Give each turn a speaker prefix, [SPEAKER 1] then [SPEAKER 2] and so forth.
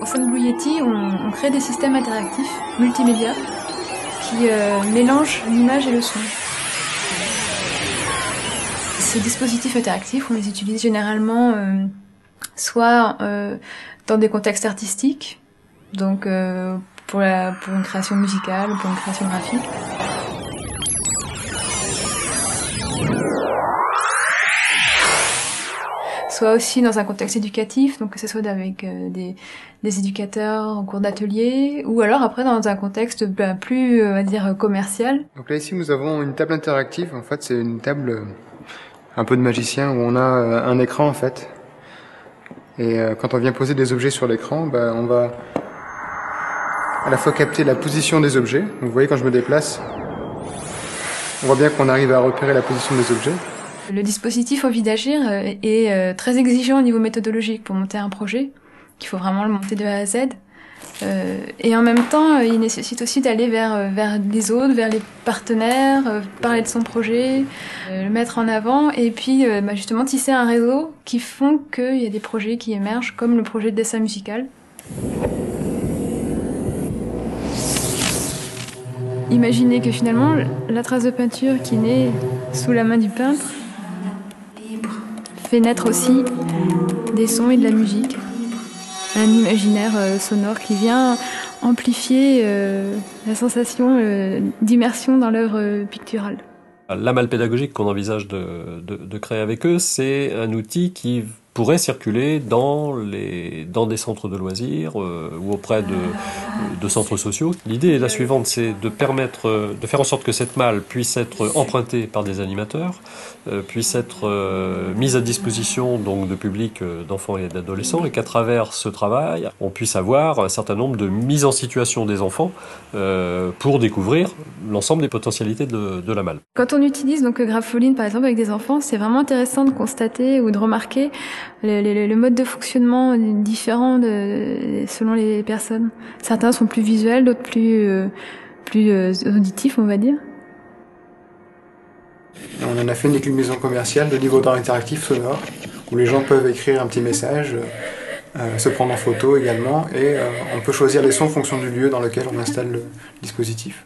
[SPEAKER 1] Au sein de Blue Yeti, on crée des systèmes interactifs, multimédia, qui mélangent l'image et le son. Ces dispositifs interactifs, on les utilise généralement soit dans des contextes artistiques, donc pour une création musicale ou pour une création graphique. Soit aussi dans un contexte éducatif, donc que ce soit avec des éducateurs en cours d'atelier, ou alors après dans un contexte plus, on va dire, commercial.
[SPEAKER 2] Donc là ici nous avons une table interactive, en fait c'est une table un peu de magicien où on a un écran en fait. Et quand on vient poser des objets sur l'écran, on va à la fois capter la position des objets. Donc vous voyez quand je me déplace, on voit bien qu'on arrive à repérer la position des objets.
[SPEAKER 1] Le dispositif Envie d'agir est très exigeant au niveau méthodologique pour monter un projet, qu'il faut vraiment le monter de A à Z. Et en même temps, il nécessite aussi d'aller vers les autres, vers les partenaires, parler de son projet, le mettre en avant, et puis justement tisser un réseau qui font qu'il y a des projets qui émergent, comme le projet de dessin musical. Imaginez que finalement, la trace de peinture qui naît sous la main du peintre fait naître aussi des sons et de la musique. Un imaginaire sonore qui vient amplifier la sensation d'immersion dans l'œuvre picturale.
[SPEAKER 3] La malle pédagogique qu'on envisage de créer avec eux, c'est un outil qui pourrait circuler dans des centres de loisirs ou auprès de centres sociaux. L'idée est la suivante, c'est de faire en sorte que cette malle puisse être empruntée par des animateurs, puisse être mise à disposition donc de publics, d'enfants et d'adolescents, et qu'à travers ce travail, on puisse avoir un certain nombre de mises en situation des enfants pour découvrir l'ensemble des potentialités de la malle.
[SPEAKER 1] Quand on utilise donc Grapholine par exemple avec des enfants, c'est vraiment intéressant de constater ou de remarquer le mode de fonctionnement différent selon les personnes. Certains sont plus visuels, d'autres plus auditifs, on va dire.
[SPEAKER 2] On en a fait une déclinaison commerciale de livres d'art interactif sonore, où les gens peuvent écrire un petit message, se prendre en photo également, et on peut choisir les sons en fonction du lieu dans lequel on installe le dispositif.